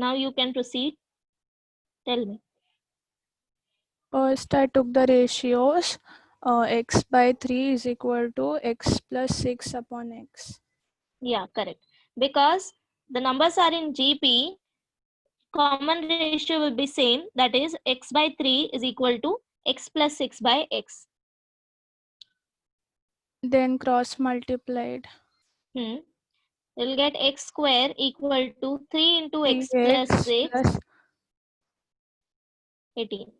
Now you can proceed. Tell me. First, I took the ratios. X by 3 is equal to x plus 6 upon x. Yeah, correct. Because the numbers are in GP, common ratio will be same. That is x by 3 is equal to x plus 6 by x. Then cross multiplied. You'll get x square equal to 3 into x 3x plus 6, plus 18.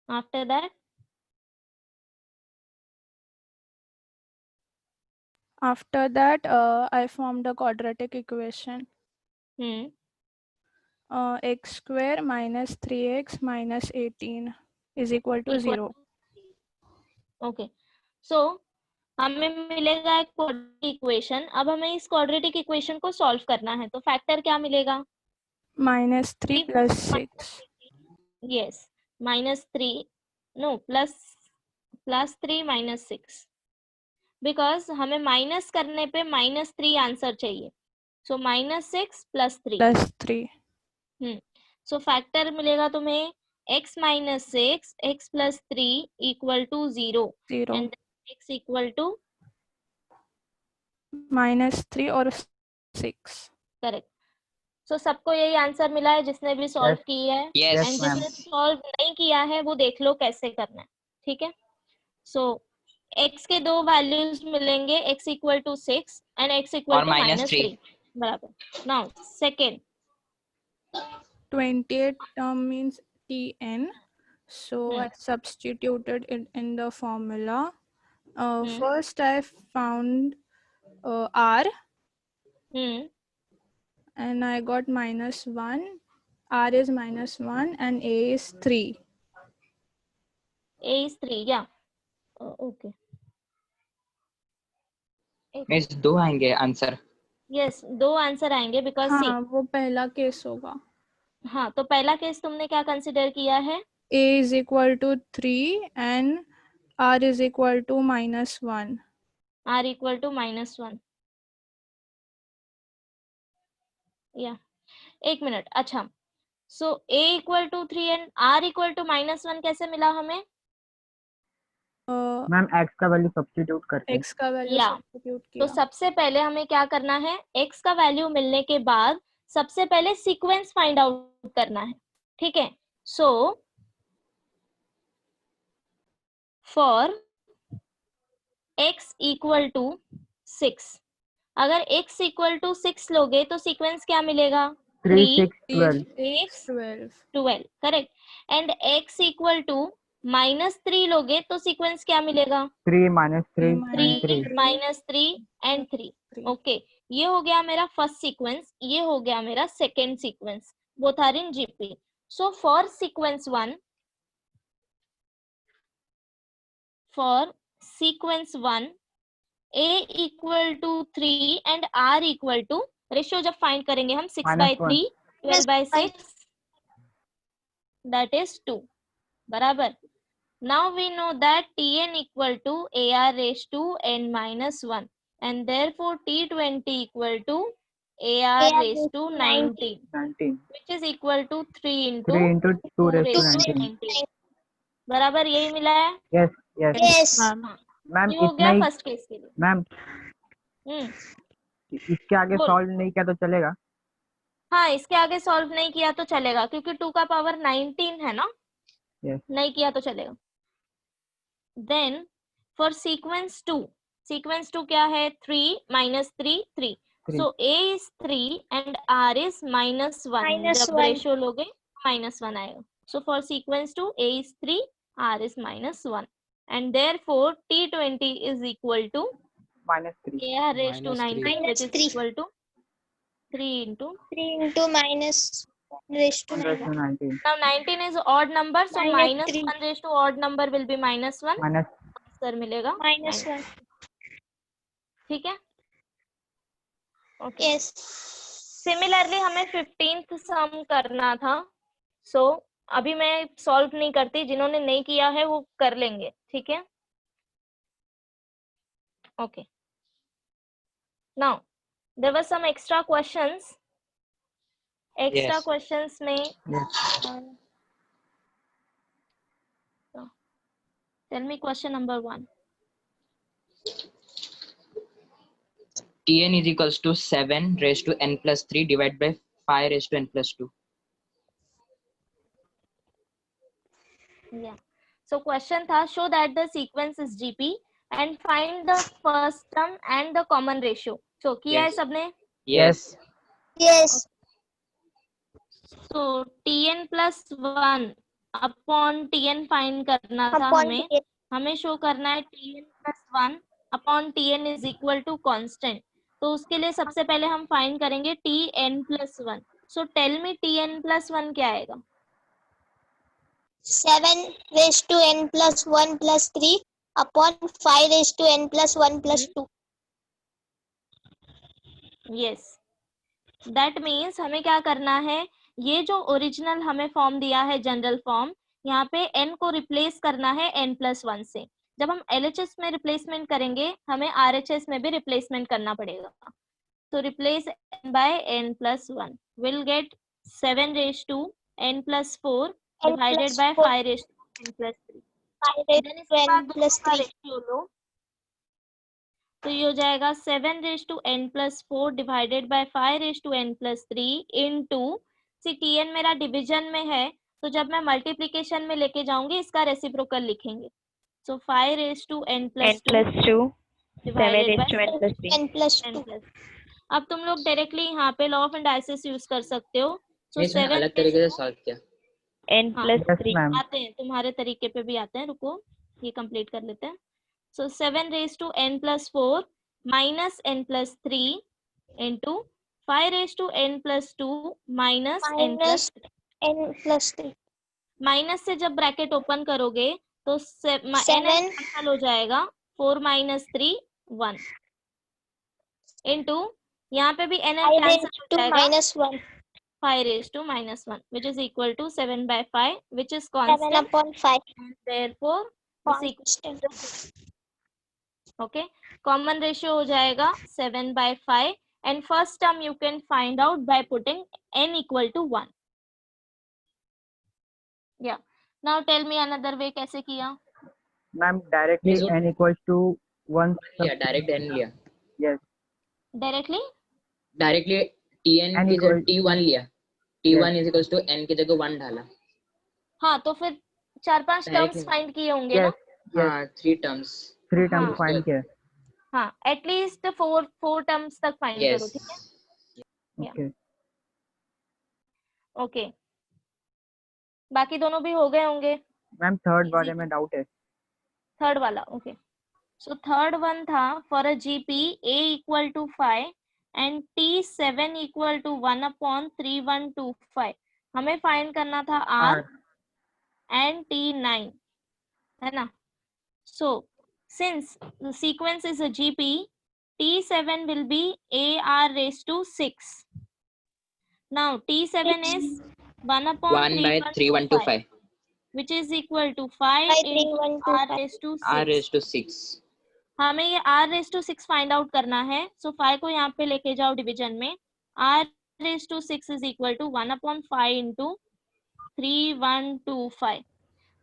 After that, I formed a quadratic equation. X square minus 3x minus 18 is equal to 0. Okay. So हमें मिलेगा एक quadratic equation. अब हमें इस quadratic equation को solve करना है. तो फैक्टर क्या मिलेगा? -3 plus 6. Yes, -3. No, +3 -6. बिकॉज हमें माइनस करने पे -3 आंसर चाहिए. सो -6 + 3. सो फैक्टर मिलेगा तुम्हें x - 6 x + 3 = 0 एंड x = -3 और 6. करेक्ट. सो सबको यही आंसर मिला है जिसने भी सॉल्व की है. Yes, and ma'am. जिसने सॉल्व नहीं किया है वो देख लो कैसे करना है. ठीक है. सो x के दो वैल्यूज मिलेंगे, x = 6 एंड x = -3. बराबर. Now second 28 term means Tn. So I substituted it in the formula. First I found R and I got -1. R is -1 and A is 3. A is 3. Yeah. Okay. Means 2 आएंगे answer. Yes, 2 answer आएंगे because हाँ, वो पहला case होगा. हाँ, तो पहला case तुमने क्या कंसिडर किया है? A is equal to 3 and R is equal to -1. R = -1. या एक मिनट. अच्छा, सो A = 3 एंड R = -1 कैसे मिला हमें? मैम x का वैल्यू सब्स्टिट्यूट करके. x का वैल्यू सब्स्टिट्यूट किया. तो सबसे पहले हमें क्या करना है? x का वैल्यू मिलने के बाद सबसे पहले सीक्वेंस फाइंड आउट करना है. ठीक है. सो फॉर x = 6, अगर x = 6 लोगे तो सीक्वेंस क्या मिलेगा? 3 6 12. करेक्ट. एंड x = -3 लोगे तो सीक्वेंस क्या मिलेगा? 3 -3 -3 एंड 3. ओके, ये हो गया मेरा फर्स्ट सीक्वेंस. ये हो गया मेरा second sequence. Both are in GP. So for sequence 1, A = 3 and R = ratio जब फाइंड करेंगे हम 6/3 12/6 that is 2. बराबर. Now we know that Tn = AR⁻n-1 and therefore T20 = AR⁻19 which is equal to 3 into 2⁻19. बराबर. यही मिला है. Yes ma'am. ये हो गया फर्स्ट केस के लिए. मैम इसके आगे सॉल्व नहीं किया तो चलेगा? हाँ, इसके आगे सॉल्व नहीं किया तो चलेगा क्योंकि 2 का पावर 19 है ना. नहीं किया तो चलेगा. देन फॉर सीक्वेंस 2 क्या है? 3 - 3 3. सो A is 3 and R is -1. जब रेशियो लोगे -1 आएगा. सो for sequence 2 A is 3, R is -1 and therefore T20 is equal to AR⁻19 which is equal to 3 into -19. Now 19 is odd number, so -1 raised to odd number will be -1. Answer मिलेगा -1. ठीक है. Okay. Similarly हमें 15th सम करना था. सो अभी मैं solve नहीं करती. जिन्होंने नहीं किया है वो कर लेंगे. ठीक है. Okay. Now there were some extra questions extra Yes. Questions में tell me question number 1. Tn is equals to 7 raised to n plus 3 divided by 5 raised to n plus 2. Yeah. So question था show that the sequence is GP and find the first term and the common ratio. So किया है Yes. सबने? Yes. Yes. So Tn plus 1 upon Tn find करना था Upon हमें. Tn. हमें show करना है Tn plus 1 upon Tn is equal to constant. तो उसके लिए सबसे पहले हम फाइंड करेंगे Tn plus 1. So tell me Tn plus 1 क्या आएगा? 7 raised to n plus 1 plus 3 upon 5 raised to n plus 1 plus 2. Yes. That means हमें क्या करना है, ये जो ओरिजिनल हमें फॉर्म दिया है जनरल फॉर्म, यहाँ पे n को रिप्लेस करना है n plus 1 से. जब हम LHS में रिप्लेसमेंट करेंगे हमें RHS में भी रिप्लेसमेंट करना पड़ेगा. तो replace n by n plus 1 will get 7 raised to n plus 4 N divided plus by 4. 5 raised to n plus 3. 5 raised Then to इसके बाद n plus दोनों का 3. रेशियो लो, तो ये हो जाएगा 7 raised to n plus 4 divided by 5 raised to n plus 3 into Tn मेरा division में है, तो जब मैं मल्टीप्लिकेशन में लेके जाऊंगी इसका रेसिप्रोकल लिखेंगे. So 5 raised to n plus 2 divided by 7 plus 2. n plus. अब तुम लोग डायरेक्टली यहाँ पे लॉ ऑफ एंडाइसिस यूज कर सकते हो. So इसने 7 अलग तरीके से सॉल्व किया. n हाँ, plus Yes, 3. ma'am. आते हैं तुम्हारे तरीके पे भी आते हैं. रुको ये कंप्लीट कर लेते हैं. So 7 raised to n plus 4 minus n plus 3 into 5 raised to n plus 2 minus n plus Minus n plus 3. Minus से जब ब्रैकेट ओपन करोगे तो n 7 कैंसिल हो जाएगा. 4 minus 3 1 into यहाँ पे भी n 5 कैंसिल raised हो to जाएगा. minus 1. 5 raised to minus 1 which is equal to 7 by 5 which is 7 constant upon 5. and therefore this equals Constant. to 6. Okay, common ratio हो जाएगा 7 by 5 and first term you can find out by putting n equal to 1. Yeah, now tell me another way कैसे किया. Ma'am, directly Yes, n equals to 1. लिया direct n लिया. Yes. Directly directly Tn N की जगह equals- T1 लिया. T1 is equals to n की जगह 1 डाला. हाँ, तो फिर 4-5 टर्म्स Directly. फाइंड किए होंगे ना. Yes. हाँ 3 terms. 3 terms हाँ. find किया. हाँ, एटलीस्ट 4 टर्म्स तक फाइंड Yes. करो. ठीक है. Yeah. Okay. ओके, बाकी दोनों भी हो गए होंगे. Ma'am, third Easy. वाले में डाउट है. थर्ड वाला ओके. सो थर्ड वन था for a GP a equal to 5 and t7 equal to 1/3125. हमें फाइंड करना था r एंड t9 है ना. So since the sequence is a GP, t7 will be ar raised to 6. Now t7 is 1 by 3125. which is equal to 5 By into 3125. r raised to 6. R raised to 6. हमें ये r raised to 6 find out करना है. सो 5 को यहाँ पे लेके जाओ division में. r raised to 6 is equal to 1/5 into 3125.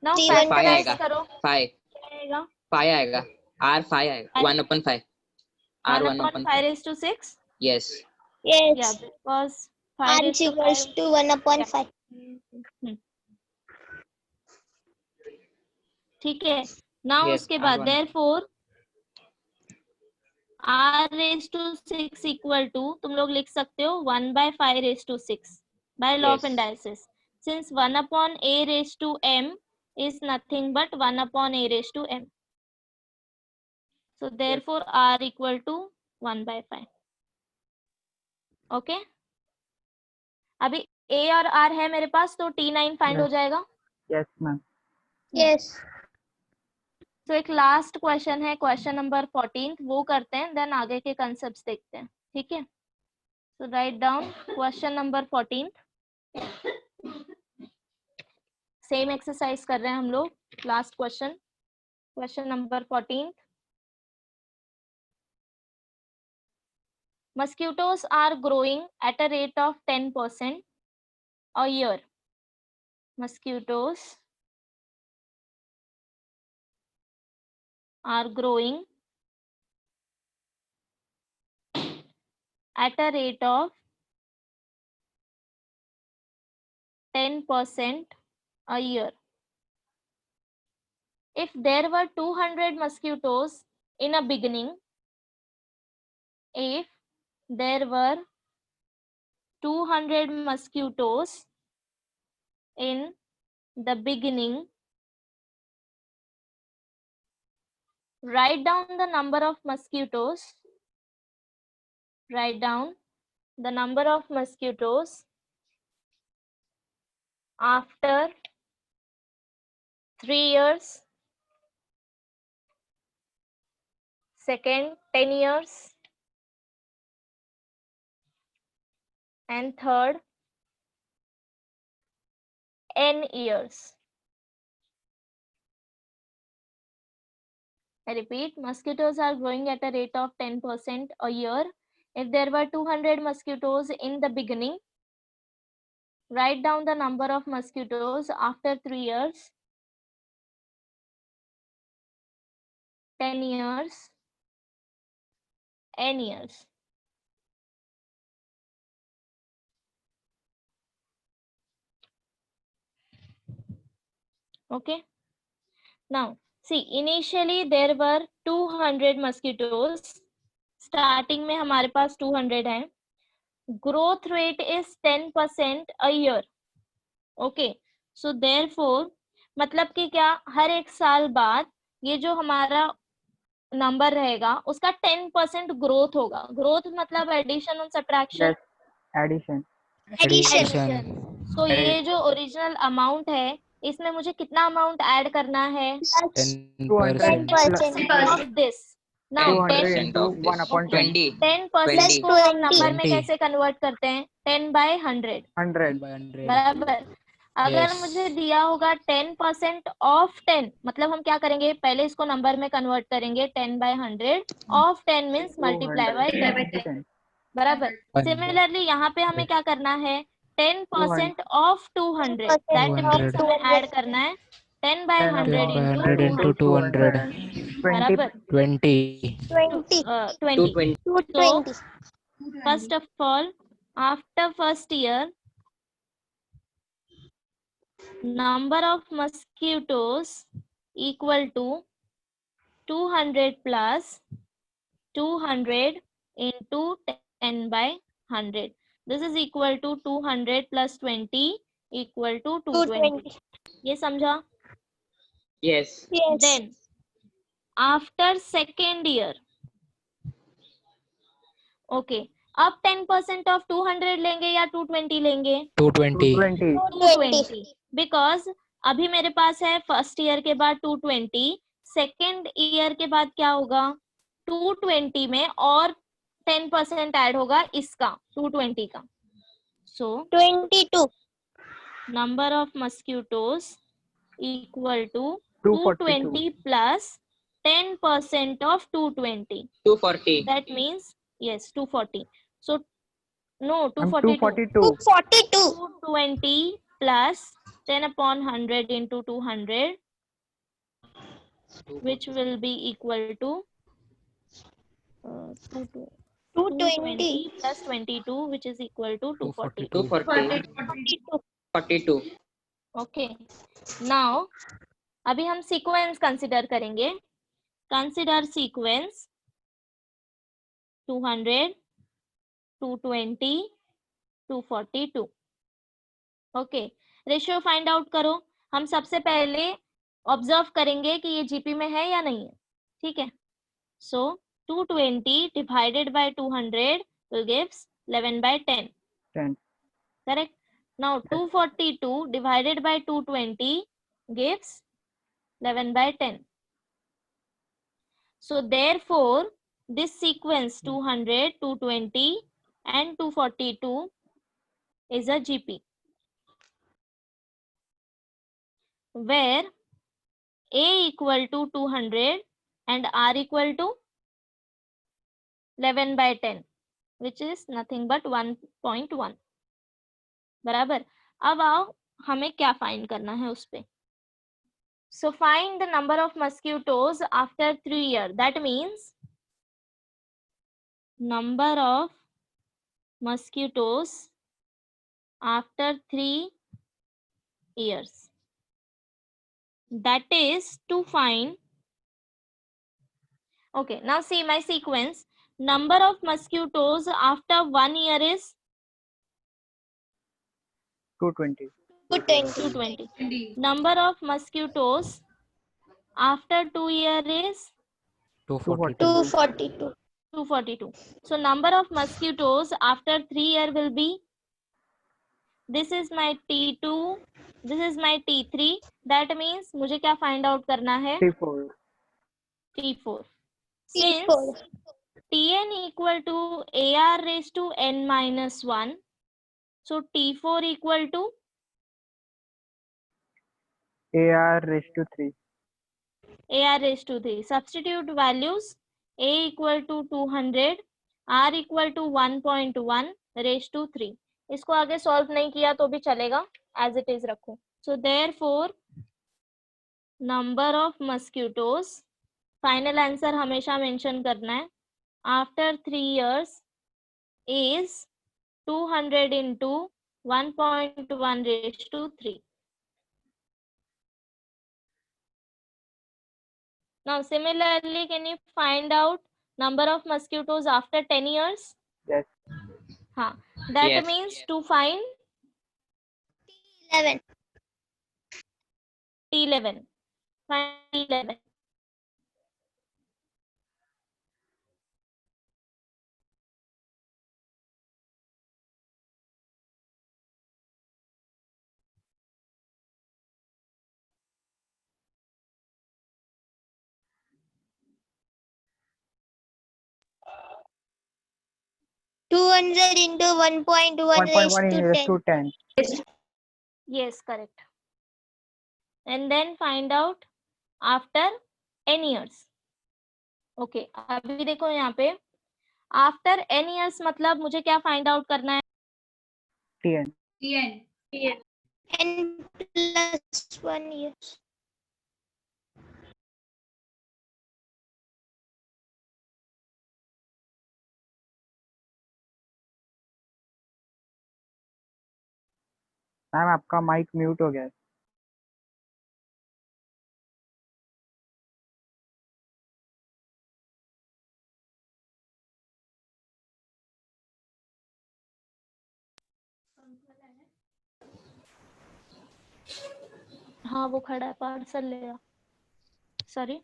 Now 3 factorize आएगा. करो. 5 क्या आएगा? 5 आएगा. R 5 आएगा. 1/5. R 1/5. 1/5 raised to 6. Yes. Yeah, Yes. because 5 R raised is to equals 5. to 1 upon 5. ठीक है. नाउ Yes, उसके बाद R1. therefore r raised to 6 equal to तुम लोग लिख सकते हो 1/5 raised to 6 by law of Yes. indices. Since 1/a raised to m is nothing but 1/a raised to m. So therefore r equal to 1/5. Okay. अभी a और r है मेरे पास, तो t9 फाइंड हो Yes. जाएगा. Yes, ma'am. Yes. तो एक last question है, क्वेश्चन नंबर 14, वो करते हैं, देन आगे के कंसेप्ट्स देखते हैं. ठीक है. So write down question number 14. Same exercise कर रहे हैं हम लोग. Last question, question number 14. Mosquitoes are growing at a rate of 10%. a year. Mosquitoes are growing at a rate of 10% a year. If there were 200 mosquitoes in a beginning, if there were 200 mosquitoes in the beginning, write down the number of mosquitoes. Write down the number of mosquitoes after 3 years, second 10 years, and third n years. I repeat, mosquitoes are growing at a rate of 10% a year. If there were 200 mosquitoes in the beginning, write down the number of mosquitoes after 3 years, 10 years, n years. Okay. Now, see, initially there were 200 mosquitoes. Starting में हमारे पास 200 है. Growth rate is 10% a year. Okay. So therefore, मतलब कि क्या, हर एक साल बाद ये जो हमारा नंबर रहेगा उसका 10% ग्रोथ होगा. ग्रोथ मतलब एडिशन और सब्ट्रैक्शन. Addition. Addition. So ये जो ओरिजिनल अमाउंट है इसमें मुझे कितना अमाउंट ऐड करना है? 10%. 10% of this. Now 200 10 into 1 upon 10. 20. 10% को हम नंबर में 20. कैसे कन्वर्ट करते हैं? 10/100. 100. बराबर. अगर Yes. मुझे दिया होगा 10% ऑफ 10, मतलब हम क्या करेंगे? पहले इसको नंबर में कन्वर्ट करेंगे. 10/100 ऑफ 10 मीन्स मल्टीप्लाई बाय 10. बराबर. सिमिलरली यहाँ पे हमें क्या करना है? 10% ऑफ 200. दैट मीन्स हमें ऐड करना है 10/100 into 200. 20. बराबर. 20. 20. 20. 220. First of all, after first year, number of mosquitoes equal to 200 plus 200 into 10/100. This is equal to 200 plus 20 equal to 220. ये समझा? Yes. Yes. Then after second year, okay, अब 10% of 200 लेंगे या 220 लेंगे? 220. 220. Because अभी मेरे पास है फर्स्ट ईयर के बाद 220, सेकेंड ईयर के बाद क्या होगा? 220 में और 10% ऐड होगा इसका 220 का. So 22. number of mosquitoes equal to 242. 220 plus 10% of 220. 240. That means yes, 240. So no, I'm 242. 242. 220 plus 10 upon 100 into 200, which will be equal to 220 plus 22, which is equal to 240. 240. 42. Okay. Now, अभी हम sequence consider करेंगे. Consider sequence 200, 220, 242. Okay. Ratio find out करो. हम सबसे पहले observe करेंगे कि ये जीपी में है या नहीं है. ठीक है. सो 220 divided by 200 will gives 11/10. 10. Correct. Now 242 divided by 220 gives 11/10. So therefore this sequence 200, 220 and 242 is a GP, where A equal to 200 and R equal to 11/10, which is nothing but 1.1. बराबर. अब आओ हमें क्या फाइंड करना है उस पे. So find the number of mosquitoes after 3 years. That means number of mosquitoes after 3 years. That is to find. Okay, now see my sequence. Number of mosquitoes after 1 year is 220. 220. Number of mosquitoes after 2 years is 242. 242. 242. So number of mosquitoes after 3 years will be, this is my T2, this is my T3. That means मुझे क्या find out करना है? T4. T4. T4. Since Tn equal to AR raised to n minus 1, so T4 equal to AR raised to 3. AR raised to 3. Substitute values. A equal to 200, R equal to 1.1 raised to 3. इसको आगे solve नहीं किया तो भी चलेगा, as it is रखो. So therefore number of mosquitoes, final answer हमेशा mention करना है, आफ्टर 3 years इज 200 into 1.1 raised to 3. Now similarly, can you find out number of mosquitoes after 10 years? Yes. हाँ, that Yes. means to find 11. T11. Find T11. Two 200 into 1.1 raised 1.1 to raised 10. to 10. Yes, correct. And then find out after n years. Okay, अभी देखो यहाँ पे after n years मतलब मुझे क्या find out करना है? TN. N plus 1 years. Ma'am आपका माइक म्यूट हो गया है. हाँ वो खड़ा है, पार्सल लेगा. सॉरी.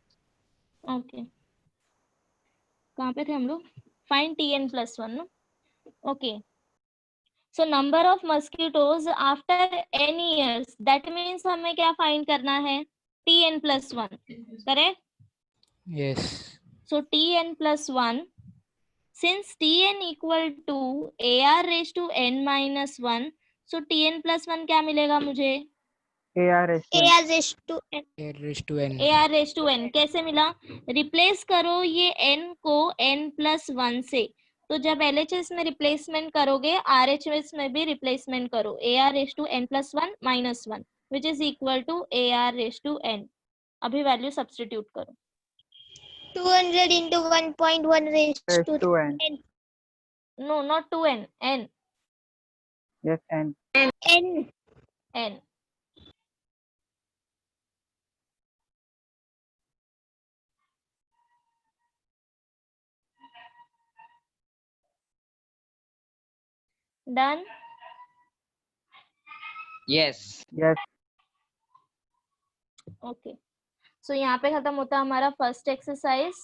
ओके, कहाँ पे थे हम लोग? फाइंड Tn plus 1 ना. Okay, so number of mosquitoes after n years, that means हमें क्या find करना है? Tn plus 1, correct? Yes. So Tn plus 1, since Tn equal to AR raised to n minus 1, so Tn plus 1 क्या मिलेगा मुझे? AR raised to AR raised to n. A raised to n. AR raised to n कैसे मिला? Replace करो ये n को n plus 1 से, तो जब LHS में रिप्लेसमेंट करोगे RHS में भी रिप्लेसमेंट करो. AR raised to n plus 1 minus 1 which is equal to AR raised to n. अभी वैल्यू सब्स्टिट्यूट करो. 200 into 1.1 raised raised to to n. n. No, not 2n, n. Yes, n. N. n. Done? Yes. Yes. Okay, so यहाँ पे खत्म होता है हमारा first exercise.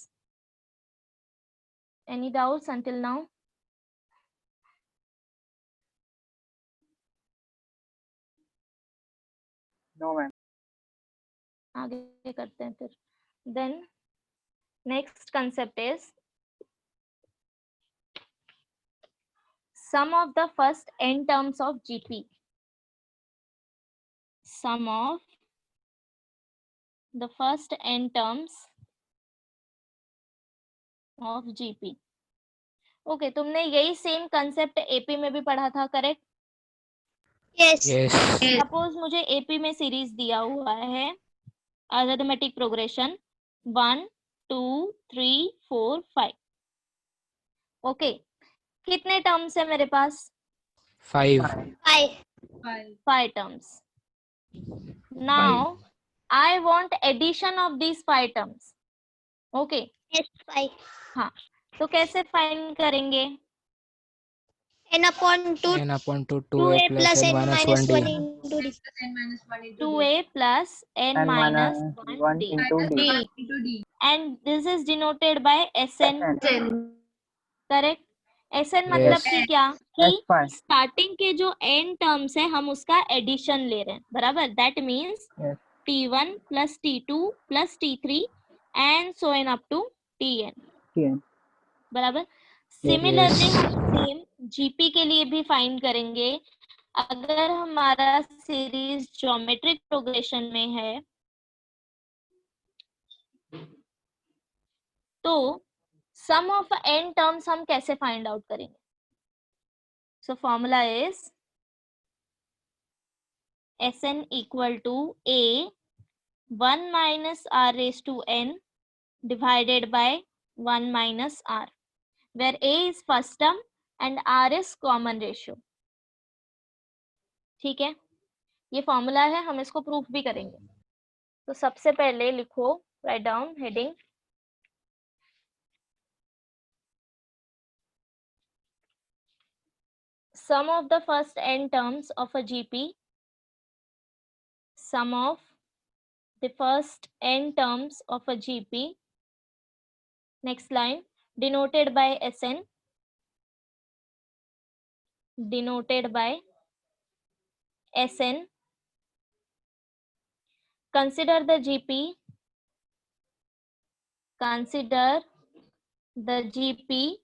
Any doubts until now? No, ma'am. आगे करते हैं फिर. Then next concept is sum of the first n terms of GP. Sum of the first n terms of GP. Okay, तुमने यही सेम कंसेप्ट AP में भी पढ़ा था, करेक्ट? Yes. सपोज मुझे एपी में सीरीज दिया हुआ है अरिथमेटिक प्रोग्रेशन 1 2 3 4 5। ओके, कितने टर्म्स है मेरे पास? 5. 5 terms. Now I want addition of these 5 terms. Okay. Yes, 5. हाँ, तो कैसे फाइंड करेंगे? n upon 2 n upon 2 2a 2a plus plus n n minus minus 1d. 1 into d. 2a plus n and minus minus 1 1 d. into d. And this is denoted by Sn. Correct? Sn मतलब Yes. कि क्या? कि S5. Starting के जो n terms है हम उसका addition ले रहे हैं, बराबर? That means Yes. t1 plus t2 plus t3 and so on up to tn, Tn. बराबर? Yes. सिमिलरली हम सेम जीपी के लिए भी फाइंड करेंगे। अगर हमारा सीरीज ज्योमेट्रिक प्रोग्रेशन में है तो सम ऑफ n टर्म्स हम कैसे फाइंड आउट करेंगे? So formula is Sn equal to a 1 minus r raised to n divided by 1 minus r, where a is first term and r is common ratio. ठीक है, ये formula है, हम इसको proof भी करेंगे। तो सबसे पहले लिखो, write down heading sum of the first n terms of a GP, sum of the first n terms of a GP, next line, denoted by Sn, denoted by Sn. Consider the GP, consider the GP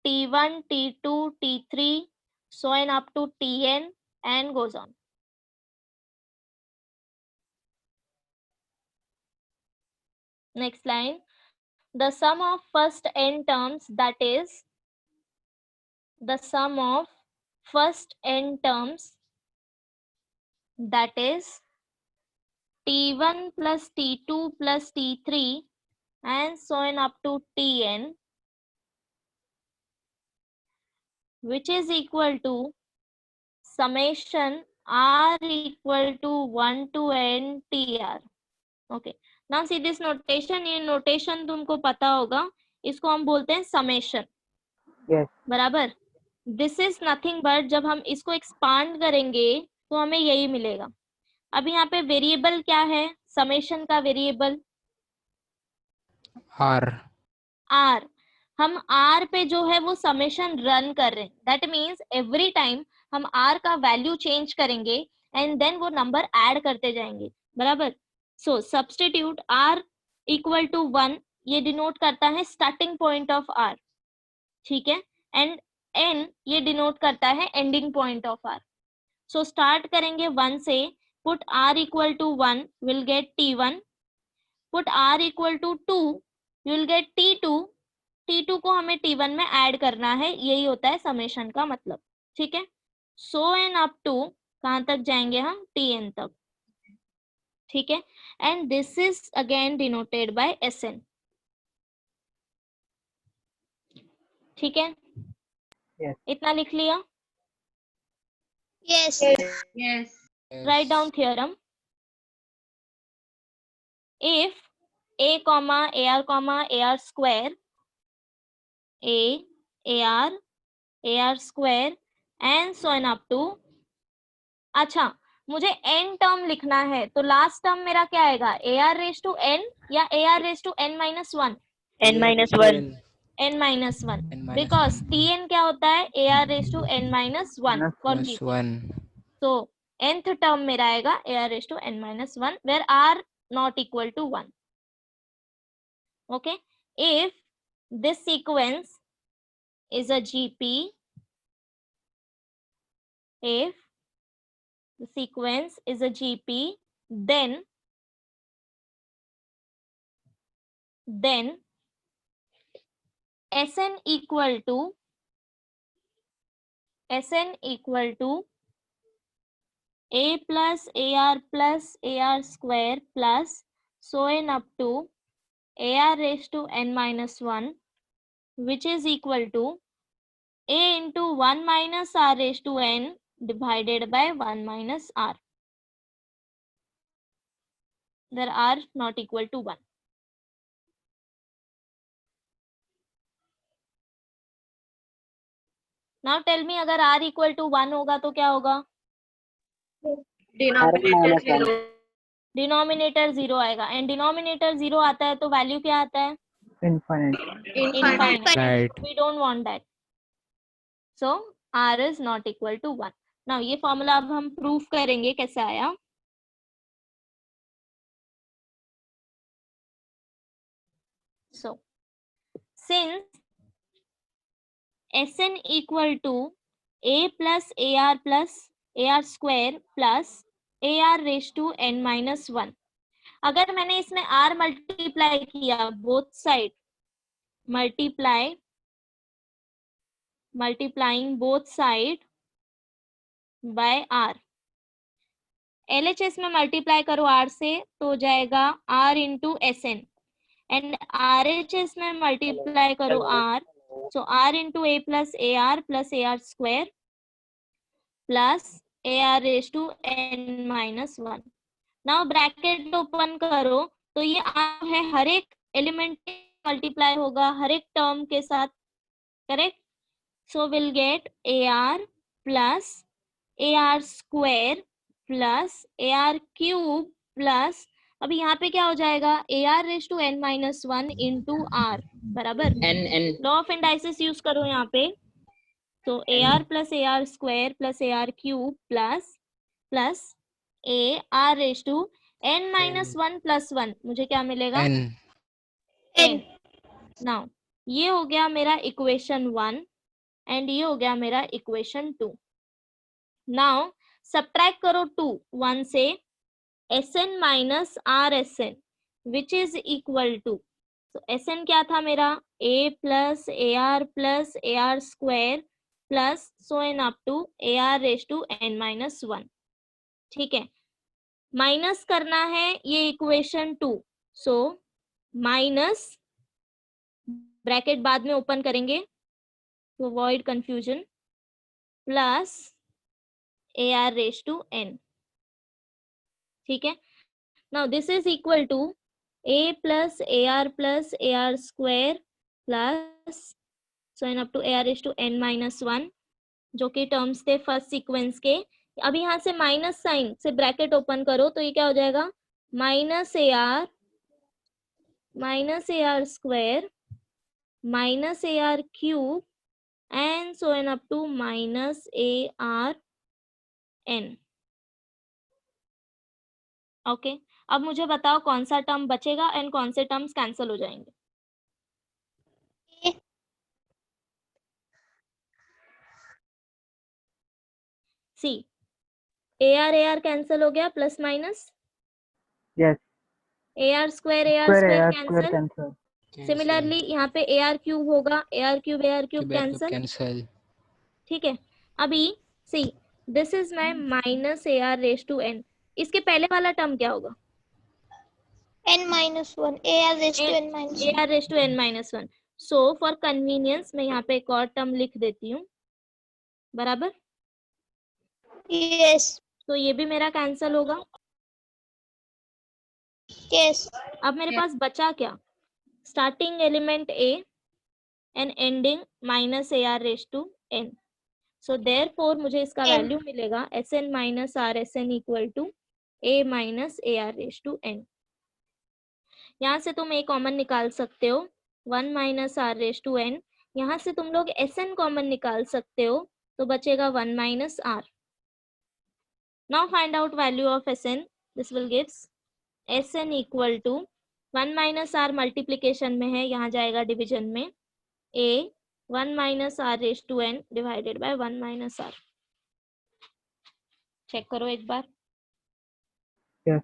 T1, T2, T3, so on up to Tn and goes on. Next line, the sum of first n terms, that is the sum of first n terms, that is T1 plus T2 plus T3 and so on up to Tn, which is equal to summation r equal to 1 to n tr. Okay, now see this notation, ये notation तुमको पता होगा, इसको हम बोलते हैं summation. Yes. बराबर? This is nothing but जब हम इसको expand करेंगे तो हमें यही मिलेगा। अब यहाँ पे वेरिएबल क्या है समेशन का? Variable R. आर। हम आर पे जो है वो समेशन रन कर रहे हैं, दैट मीन्स एवरी टाइम हम आर का वैल्यू चेंज करेंगे एंड देन वो नंबर ऐड करते जाएंगे, बराबर? सो सब्स्टिट्यूट आर इक्वल टू 1, ये डिनोट करता है स्टार्टिंग पॉइंट ऑफ आर, ठीक है? एंड एन ये डिनोट करता है ending point of r. So start करेंगे 1 से, put r equal to 1 will get T1, put r equal to 2 you will get T2, T2 को हमें T1 में ऐड करना है, यही होता है समेशन का मतलब, ठीक है? सो एन अप टू कहाँ तक जाएंगे हम? Tn तक, ठीक है? And this is again denoted by Sn, ठीक है? Yes. इतना लिख लिया? Yes. Write down theorem. If a comma ar comma ar square, a ar square and so on up to, अच्छा मुझे n टर्म लिखना है तो लास्ट टर्म मेरा क्या आएगा? ar रेज टू n या ar raise to n minus 1? n minus 1. n minus 1, N minus because 1. tn क्या होता है? ar raise to n minus 1 for Minus GP. 1. So nth term मेरा आएगा ar raised to n minus 1 where r not equal to 1. Okay, if this sequence is a GP, if the sequence is a GP, then Sn equal to Sn equal to a plus ar square plus so on up to ar raised to n minus 1, which is equal to a into 1 minus r raised to n divided by 1 minus r. There r not equal to 1. Now tell me, अगर r equal to 1 होगा तो क्या होगा? Denominator 0 आएगा, and denominator 0 आता है तो value क्या आता है? Right. We don't want that. So r is not equal to 1. Now ये फॉर्मूला अब हम प्रूफ करेंगे कैसे आया. So since Sn equal to a plus ar square plus ar raised to n minus 1, अगर मैंने इसमें r मल्टीप्लाई किया both side, multiplying both side by r, LHS में मल्टीप्लाई करो r से तो हो जाएगा r into Sn, and RHS में मल्टीप्लाई करो r, so r into a plus ar square plus ar raised to n minus 1. Now bracket open करो तो ये r है, हर एक एलिमेंट मल्टीप्लाई होगा हर एक टर्म के साथ, correct. So will get ar plus ar square plus ar cube plus, अभी यहाँ पे क्या हो जाएगा, ar raise to n minus 1 into r बराबर n law of indices use करो यहाँ पे. तो ar plus ar square plus ar cube plus a r raise to n minus 1 plus 1, मुझे क्या मिलेगा? N. नाउ ये हो गया मेरा इक्वेशन 1 एंड ये हो गया मेरा इक्वेशन 2. नाउ सब्ट्रैक्ट करो 1 से Sn minus r Sn which is equal to, तो Sn क्या था मेरा, a plus ar square plus so on up to ar raise to n minus 1. ठीक है, माइनस करना है ये इक्वेशन 2, सो माइनस ब्रैकेट बाद में ओपन करेंगे to avoid confusion plus ar raised to n. ठीक है, now this is equal to a plus ar square plus so on up to ar raised to n minus 1, जो कि terms थे first sequence के. अब यहाँ से माइनस साइन से ब्रैकेट ओपन करो तो ये क्या हो जाएगा, minus ar square minus ar cube and so on up to minus ar n. Okay, अब मुझे बताओ कौन सा टर्म बचेगा एंड कौन से टर्म्स कैंसिल हो जाएंगे. सी ar कैंसिल हो गया plus minus, Yes. ar square cancel. Similarly यहाँ पे ar क्यूब होगा, ar क्यूब कैंसिल. ठीक है, अभी see this is my minus ar raise to n, इसके पहले वाला टर्म क्या होगा, n minus 1, ar raised to n minus 1. ar raise to n minus 1. So for convenience मैं यहाँ पे एक और टर्म लिख देती हूँ बराबर. Yes, तो ये भी मेरा कैंसिल होगा. yes. अब मेरे पास बचा क्या, starting element a and ending minus ar raise to n. So therefore मुझे इसका N. वैल्यू मिलेगा Sn minus r Sn equal to a minus ar raise to n. यहाँ से तुम a कॉमन निकाल सकते हो, 1 minus are raise to n. यहाँ से तुम लोग Sn कॉमन निकाल सकते हो तो बचेगा 1 minus r. Now find out value of Sn. This will gives Sn equal to 1 minus r multiplication में है, यहाँ जाएगा डिवीजन में, a 1 minus are raise to n divided by 1 minus r. Check करो एक बार. Yes.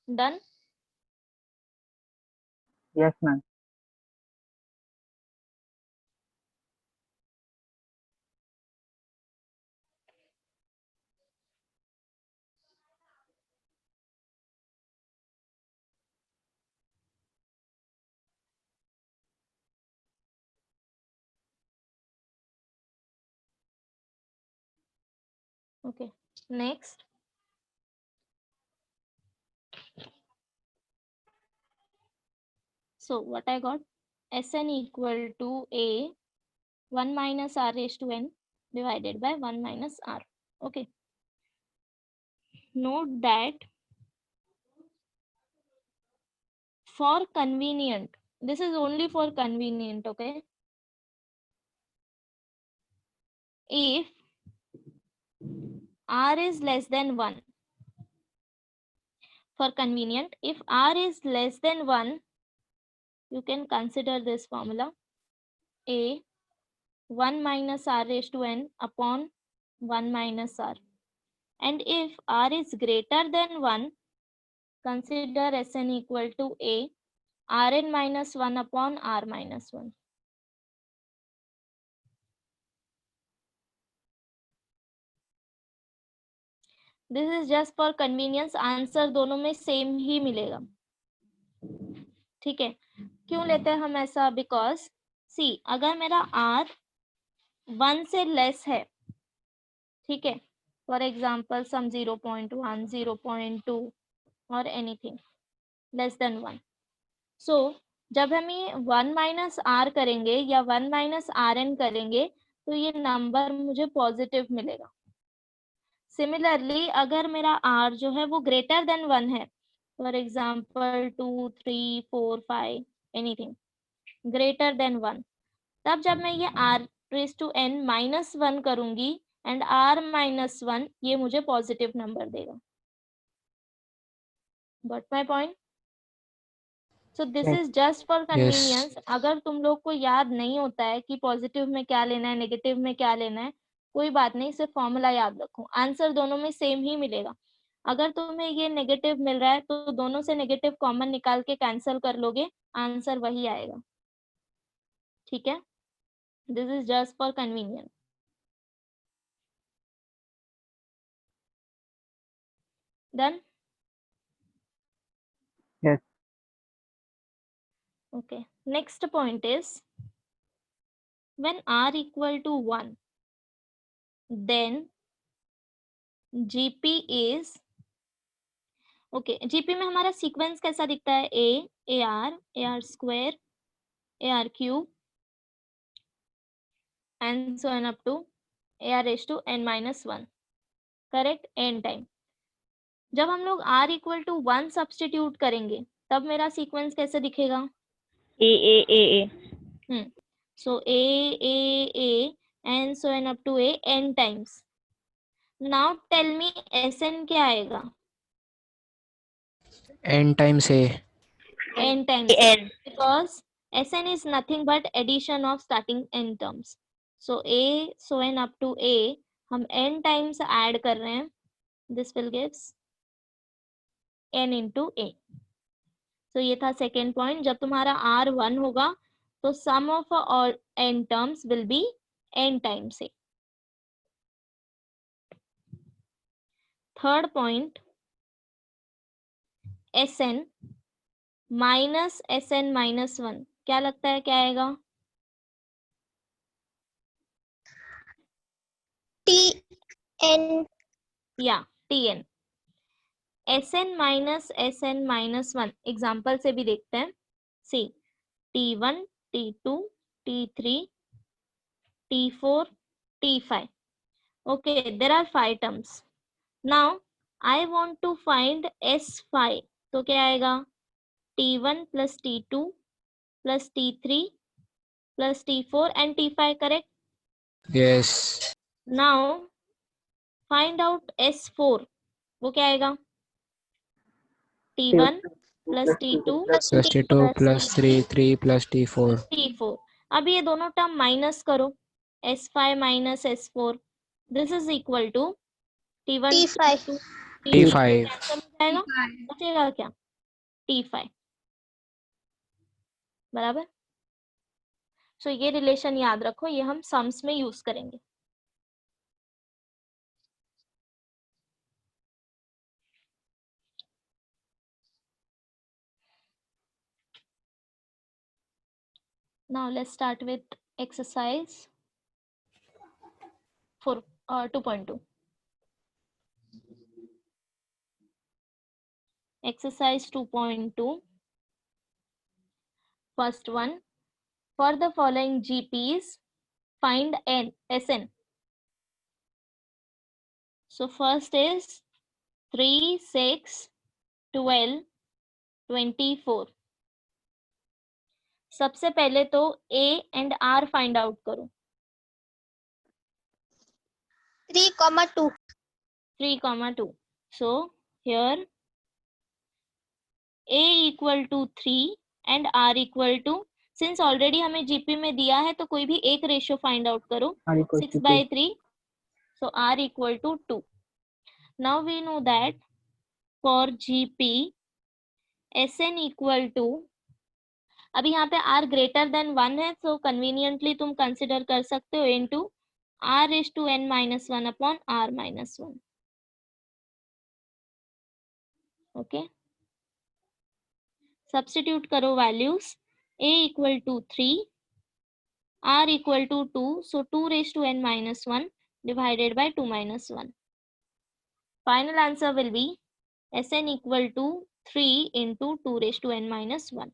Done? Yes, ma'am. Okay. Next. So what I got? Sn equal to a 1 minus r raised to n divided by 1 minus r. Okay. Note that for convenient, this is only for convenient, okay? If r is less than 1, for convenient, if r is less than 1, you can consider this formula a 1 minus r raised to n upon 1 minus r. And if r is greater than 1, consider Sn equal to a Rn minus 1 upon r minus 1. This is just for convenience. Answer दोनों में same ही मिलेगा. ठीक है. क्यों लेते हैं हम ऐसा? बिकॉज सी अगर मेरा r 1 से लेस है, ठीक है, फॉर एग्जाम्पल सम 0.1 0.2 और एनीथिंग लेस देन 1, सो जब हम ये 1 माइनस आर करेंगे या 1 माइनस आर एन करेंगे तो ये नंबर मुझे पॉजिटिव मिलेगा. सिमिलरली अगर मेरा r जो है वो ग्रेटर देन 1 है, for example 2 3 4 5 anything greater than 1, तब जब मैं ये r raise to n minus 1 करूंगी एंड r माइनस 1, ये मुझे पॉजिटिव नंबर देगा. Got my point? So this Yes. Is just for convenience. अगर तुम लोग को याद नहीं होता है कि पॉजिटिव में क्या लेना है, नेगेटिव में क्या लेना है, कोई बात नहीं, सिर्फ फॉर्मूला याद रखो. आंसर दोनों में सेम ही मिलेगा. अगर तुम्हें ये नेगेटिव मिल रहा है तो दोनों से नेगेटिव कॉमन निकाल के कैंसिल कर लोगे, आंसर वही आएगा. ठीक है. This is just for convenience. Done? Yes. Okay. Next point is when r equal to 1, then GP is okay. GP में हमारा सीक्वेंस कैसा दिखता है? A, AR square, AR cube, and so on up to AR raised to n minus 1. Correct? n time. जब हम लोग r equal to 1 substitute करेंगे तब मेरा सीक्वेंस कैसे दिखेगा? A. So A and so on up to A n times. Now tell me Sn क्या आएगा? n times a. N times n. Because Sn is nothing but addition of starting n terms. So A so n up to A हम n times add कर रहे हैं. This will gives n into A. So ये था second point. जब तुम्हारा R 1 होगा तो sum of all n terms will be n times A. Third point, Sn minus Sn minus 1, क्या लगता है क्या आएगा? Tn. या Tn. Sn minus Sn minus 1 example से भी देखते हैं. सी T1 T2 T3 T4 T5. Okay, there are 5 terms. Now I want to find S5. तो क्या आएगा? T1 plus T2 plus T3 plus T4 and T5, correct? Yes. Now find out S4. वो क्या आएगा? T1 plus T2 Plus T2 plus 3 3 plus T4. T4. अब ये दोनों term minus करो. S5 minus S4. This is equal to T1 T5. T2 T5. Cancel हो जाएगा. बचेगा क्या? T5 बराबर। सो ये रिलेशन याद रखो, ये हम सम्स में यूज करेंगे। Now let's start with exercise 2.2. Exercise 2.2. First one, for the following GPs, find Sn. So first is 3, 6, 12, 24. सबसे पहले तो A and R find out करो। 3,2. 3,2. So here A equal to 3 and R equal to, since already हमें GP में दिया है तो कोई भी एक रेशियो फाइंड आउट करो। R equals 6 to by 2. 3, so R equal to 2. Now we know that for GP Sn equal to, अभी यहाँ पे R ग्रेटर देन 1 है, so कन्वीनियंटली तुम कंसिडर कर सकते हो into R is to n minus 1 upon R minus 1. Okay, substitute करो values. A equal to 3, R equal to 2, so 2 raised to n minus 1 divided by 2 minus 1. Final answer will be Sn equal to 3 into 2 raised to n minus 1.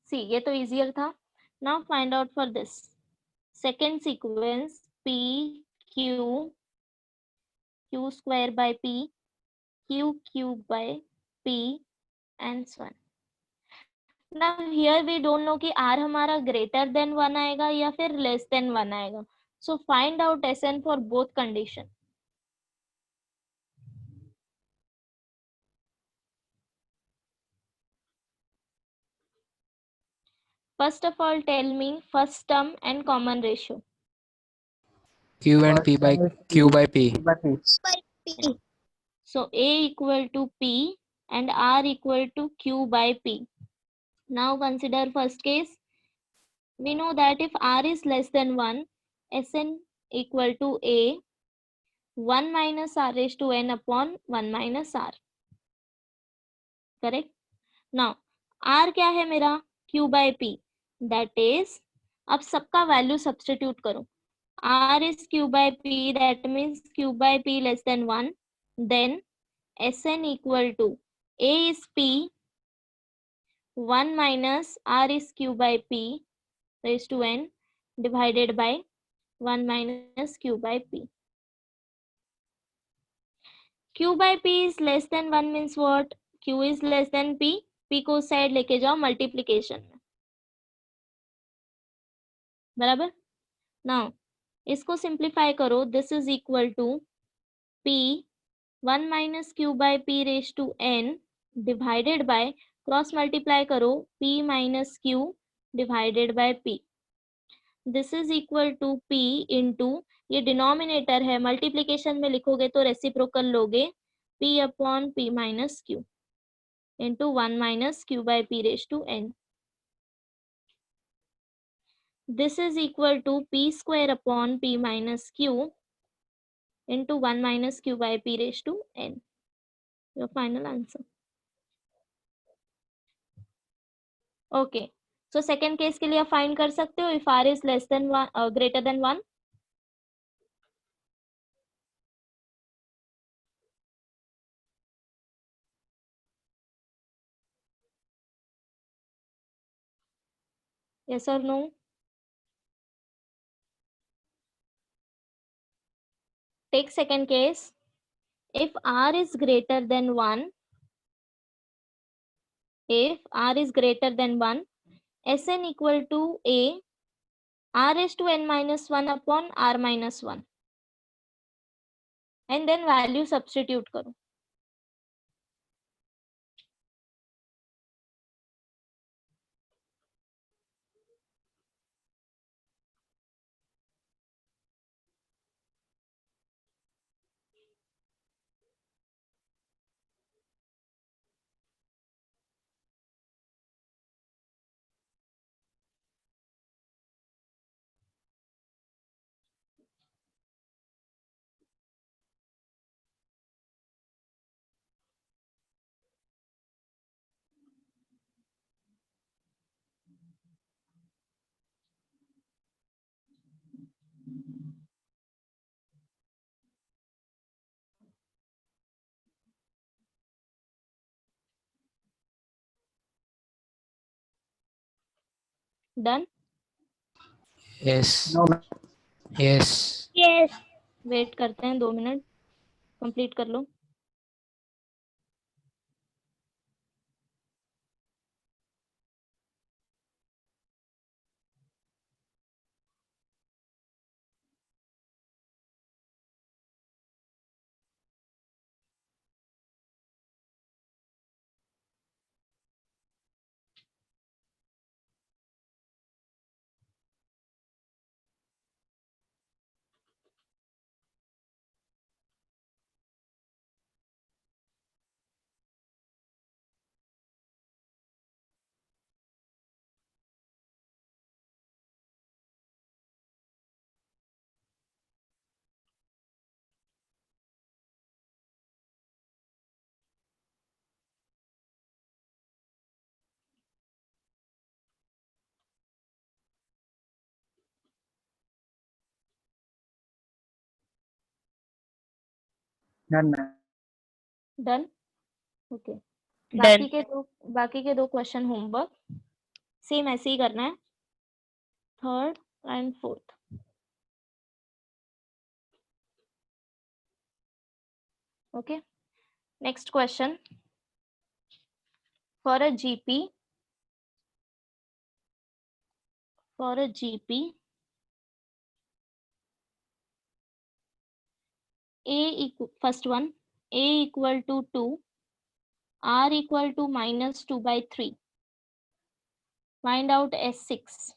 See, ये तो easier था। Now find out for this second sequence P, Q, Q square by P, Q cube by P and so on. Now here we don't know कि R हमारा greater than 1 आएगा या फिर less than 1 आएगा। So find out Sn for both condition. First of all, tell me first term and common ratio. Q and P by Q by P. By P. By P. So A equal to P and R equal to Q by P. Now consider first case. We know that if R is less than 1, Sn equal to A, 1 minus R raised to n upon 1 minus R. Correct? Now R क्या है मेरा? Q by P. That is, अब सबका value substitute करो। R is Q by P, that means Q by P less than 1. Then Sn equal to A is P, 1 minus R is Q by P raised to n divided by 1 minus Q by P. Q by P is less than 1 means what? Q is less than P. P को side लेके जाओ multiplication में, बराबर। Now इसको simplify करो। This is equal to P 1 minus Q by P raised to n divided by, cross multiply करो, P minus Q divided by P. This is equal to P into, ये denominator है, multiplication में लिखोगे तो reciprocal लोगे, P upon P minus Q into 1 minus Q by P raised to n. This is equal to P square upon P minus Q into 1 minus Q by P raised to n. Your final answer. Okay. So second case के लिए आप find कर सकते हो if R is less than 1, greater than 1. Yes or no? Take second case. If R is greater than 1, if R is greater than 1, Sn equal to A, R is to n minus 1 upon R minus 1. And then value substitute करो। Done? Yes. No, ma'am. Yes. Yes. Wait करते हैं 2 minute, complete कर लो. Done, ma'am. Done? Okay. Done. बाकी के दो question homework same ऐसे ही करना है, third and fourth. Okay. Next question. For a GP, first one, A equal to 2, R equal to minus 2 by 3. Find out S6.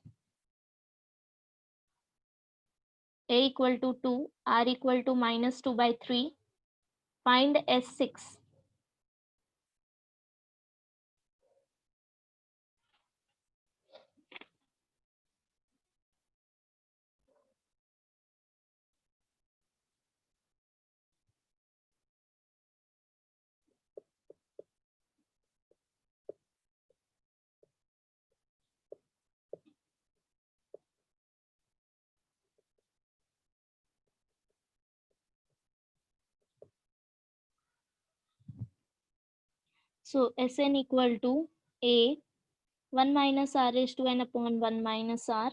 A equal to 2, R equal to minus 2 by 3. Find S6. So Sn equal to A 1 minus R raised to n upon 1 minus R.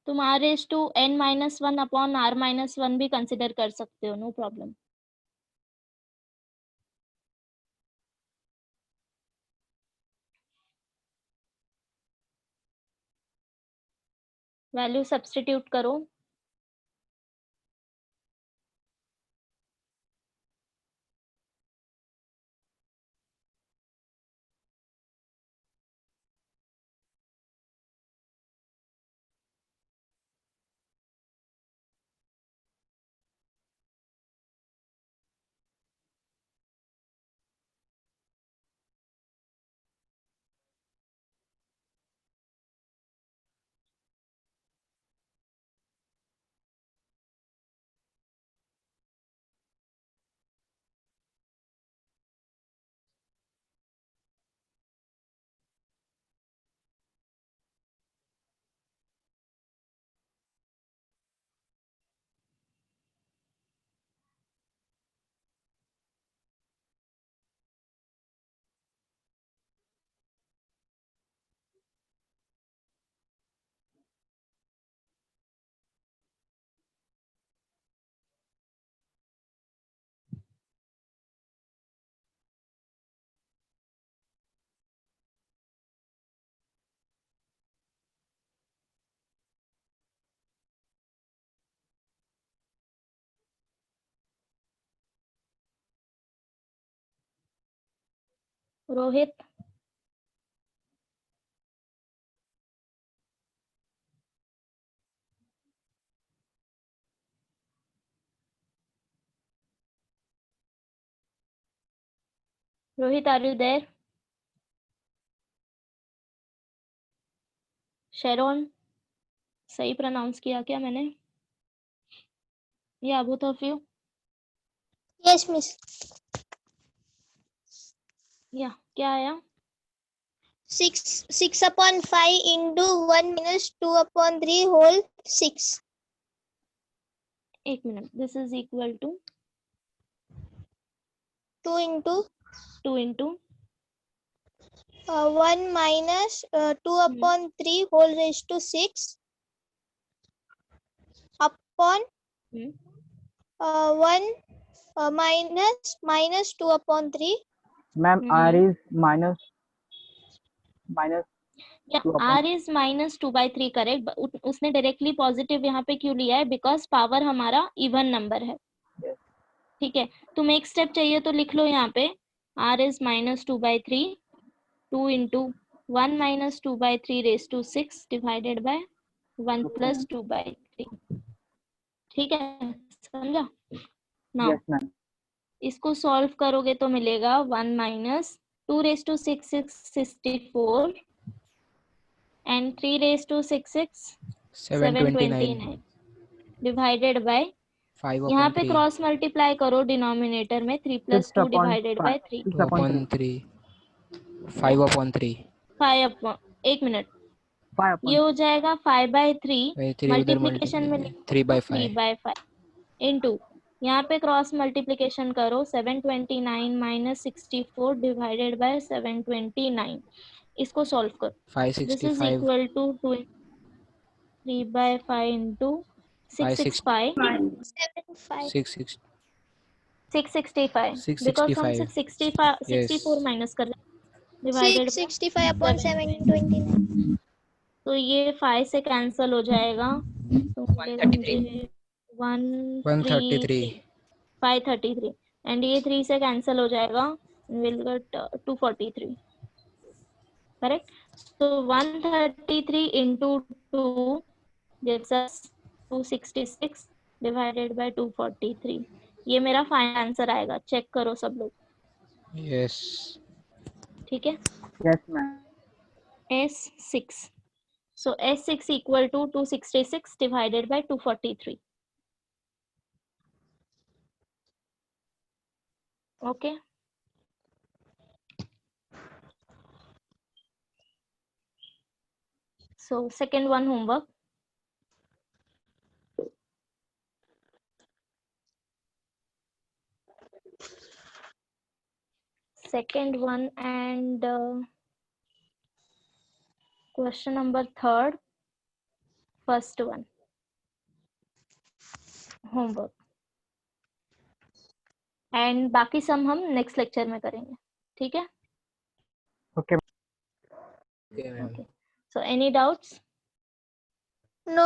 तुम R raised to n minus 1 upon R minus 1 भी consider कर सकते हो, no problem. Value substitute करो. Rohit, Rohit are you there? Sharon, सही pronounce किया क्या मैंने? या both of you? Yes, miss. या क्या आया? 6 upon 5 into 1 minus 2 upon 3 whole 6. एक मिनट. This is equal to 2 into 2 into 1 minus 2 upon 3 whole raised to 6 upon 1 minus 2 upon 3. Ma'am, R is minus या 2 upon r is minus 2/3 correct. उसने directly positive यहाँ पे क्यों लिया है? बिकॉज पावर हमारा इवन नंबर है. Yes. ठीक है, तुम्हें एक स्टेप चाहिए तो लिख लो यहाँ पे r is minus 2/3 2 into 1 minus 2/3 raised to 6 divided by 1 plus 2/3. ठीक है, समझा? Now Yes, ma'am. इसको सॉल्व करोगे तो मिलेगा 1 minus 2 raised to 6 is 64 and 3 raised to 6 is 729 divided by 5 यहाँ upon पे 3. क्रॉस मल्टीप्लाई करो डिनोमिनेटर में 3 plus 6 2 upon divided by 3 2 upon 3. 5 upon 3. 5 upon 1 minute 5 upon ये हो जाएगा 5/3 वही 3 उधर मल्टीप्लिकेशन में 3/5. 3/5 इनटू यहाँ पे क्रॉस मल्टीप्लिकेशन करो 729 minus 64 divided by 729. इसको सॉल्व करो. This is 565. Equal to 3/5 into 665 665. 665 because हम 665. 64 माइनस कर रहे हैं डिवाइडेड 665 upon 729. तो ये 5 से कैंसिल हो जाएगा तो मिलेगा मुझे 133. 533 एंड ये 3 से कैंसिल हो जाएगा विल गेट 243 करेक्ट. तो 133 into 2 gives us 266 divided by 243. ये मेरा फाइनल आंसर आएगा. चेक करो सब लोग. Yes. ठीक है. Yes, ma'am. S6. So S6 equal to 266 divided by 243. Okay. So second one homework. Second one and question number third. First one. Homework. And बाकी सम हम नेक्स्ट लेक्चर में करेंगे. ठीक है. Okay. Okay, ma'am. So any doubts? No.